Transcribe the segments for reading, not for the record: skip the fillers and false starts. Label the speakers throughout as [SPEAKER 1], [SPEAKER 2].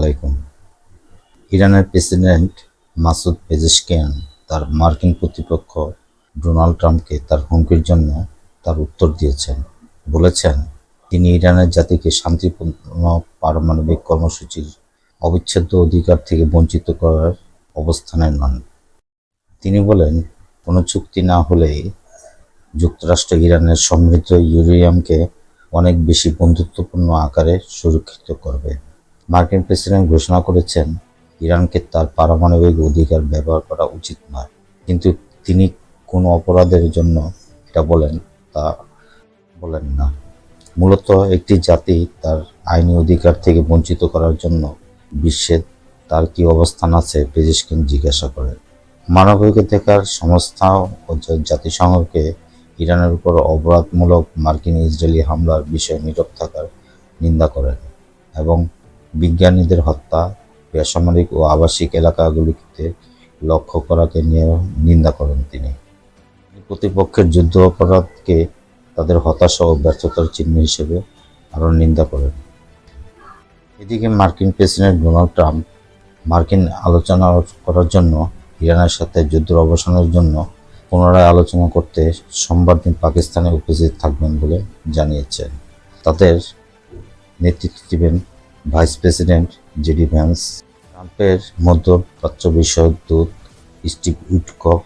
[SPEAKER 1] আলাইকুম। ইরানের president Masoud Pezeshkian তার মার্কিন প্রতিপক্ষ ডোনাল্ড ট্রাম্পকে তার হুমকির জন্য তার উত্তর দিয়েছেন। বলেছেন, তিনি ইরানের জাতিকে শান্তিপূর্ণ পারমাণবিক কর্মসূচির অবিচ্ছেদ্য অধিকার থেকে বঞ্চিত করার অবস্থানে নন। তিনি বলেন, কোনো চুক্তি না হলেই যুক্তরাষ্ট্র ইরানের সমৃদ্ধ ইউরেনিয়ামকে অনেক বেশি বন্ধুত্বপূর্ণ আকারে সুরক্ষিত করবে। মার্কিন প্রেসিডেন্ট ঘোষণা করেছেন, ইরানকে তার পারমাণবিক অধিকার ব্যবহার করা উচিত নয়, কিন্তু তিনি কোন অপরাধের জন্য এটা বলেন তা বলেন না। মূলত একটি জাতি তার আইনি অধিকার থেকে বঞ্চিত করার জন্য বিশ্বে তার কি অবস্থান আছে, পেজেশকিয়ান জিজ্ঞাসা করেন। মানবাধিকার সংস্থা ও জাতিসংঘকে ইরানের উপর অপরাধমূলক মার্কিন ইসরায়েলি হামলার বিষয়ে নীরব থাকার নিন্দা করেন এবং বিজ্ঞানীদের হত্যা, বেসামরিক ও আবাসিক এলাকাগুলিতে লক্ষ্য করাকে নিয়ে নিন্দা করেন। তিনি প্রতিপক্ষের যুদ্ধ অপরাধকে তাদের হতাশা ও ব্যর্থতার চিহ্ন হিসেবে আরও নিন্দা করেন। এদিকে মার্কিন প্রেসিডেন্ট ডোনাল্ড ট্রাম্প মার্কিন আলোচনা করার জন্য ইরানের সাথে যুদ্ধের অবসানের জন্য পুনরায় আলোচনা করতে সোমবার দিন পাকিস্তানে উপস্থিত থাকবেন বলে জানিয়েছেন। তাদের নেতৃত্ব দিবেন ভাইস প্রেসিডেন্ট জেডি ভ্যান্স, ট্রাম্পের মধ্যপ্রাচ্য বিষয়ক দূত স্টিভ উইটকফ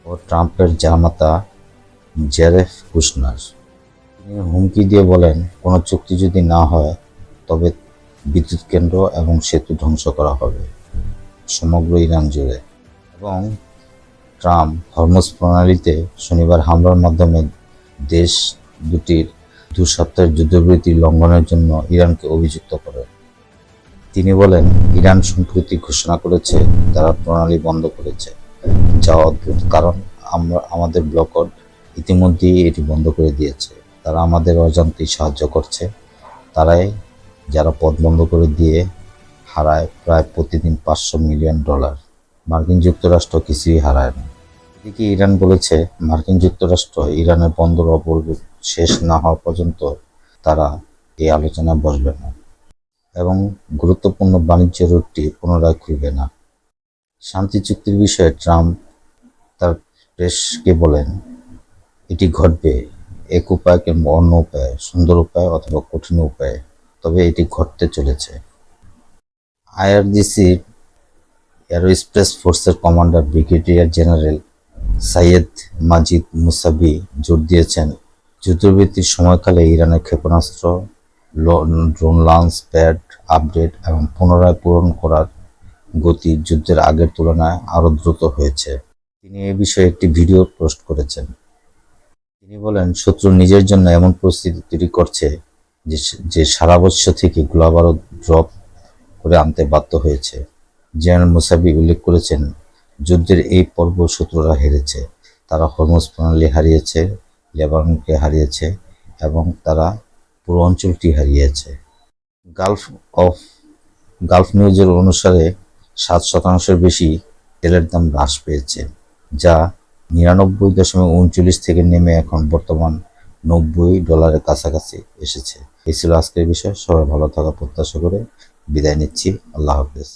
[SPEAKER 1] ও ট্রাম্পের জামাতা জেরেফ কুশনার। তিনি হুমকি দিয়ে বলেন, কোনো চুক্তি যদি না হয় তবে বিদ্যুৎ কেন্দ্র এবং সেতু ধ্বংস করা হবে সমগ্র ইরান জুড়ে। এবং ট্রাম্প হরমুজ প্রণালীতে শনিবার হামলার মাধ্যমে দেশ দুটির 2 সপ্তাহের যুদ্ধবিরতি লঙ্ঘনের জন্য ইরানকে অভিযুক্ত করেন। তিনি বলেন, ইরান সম্প্রতি ঘোষণা করেছে তারা প্রণালী বন্ধ করেছে, যা অদ্ভুত, কারণ আমাদের ব্লকড ইতিমধ্যেই এটি বন্ধ করে দিয়েছে। তারা আমাদের অজান্তেই সাহায্য করছে। তারাই যারা পথ বন্ধ করে দিয়ে হারায় প্রায় প্রতিদিন $500 মিলিয়ন। মার্কিন যুক্তরাষ্ট্র কিছুই হারায় না। এদিকে ইরান বলেছে, মার্কিন যুক্তরাষ্ট্র ইরানের বন্দর অবরোধ শেষ না হওয়া পর্যন্ত তারা এই আলোচনায় বসবে না এবং গুরুত্বপূর্ণ বাণিজ্য রুটটি পুনরায় খুলবে না। শান্তি চুক্তির বিষয়ে ট্রাম্প তার প্রেসকে বলেন, এটি ঘটবে এক উপায় কিংবা অন্য উপায়ে, সুন্দর উপায় অথবা কঠিন উপায়ে, তবে এটি ঘটতে চলেছে। আইআরজিসির এরোস্পেস ফোর্সের কমান্ডার ব্রিগেডিয়ার জেনারেল সাইয়েদ মাজিদ মুসাবি জোর দিয়েছেন, যুদ্ধবিরতির সময়কালে ইরানের ক্ষেপণাস্ত্র, ড্রোন লঞ্চ প্যাড আপডেট এবং পুনরায় পূরণ করার গতি যুদ্ধের আগের তুলনায় আরও দ্রুত হয়েছে। তিনি এ বিষয়ে একটি ভিডিও পোস্ট করেছেন। তিনি বলেন, শত্রু নিজের জন্য এমন পরিস্থিতি তৈরি করছে যে সারা বিশ্ব থেকে গোলাবারুদ ড্রপ করে আনতে বাধ্য হয়েছে। জেনারেল মুসাবি উল্লেখ করেছেন, যুদ্ধের এই পর্ব শত্রুরা হেরেছে। তারা হরমুজ প্রণালী হারিয়েছে, লেবাননকে হারিয়েছে এবং তারা পুরো অঞ্চলটি হারিয়েছে। গালফ নিউজের অনুসারে 7% বেশি তেলের দাম হ্রাস পেয়েছে, যা 99.39 থেকে নেমে এখন বর্তমান $90 কাছাকাছি এসেছে। এই ছিল আজকের বিষয়। সবাই ভালো থাকার প্রত্যাশা করে বিদায় নিচ্ছি। আল্লাহ হাফেজ।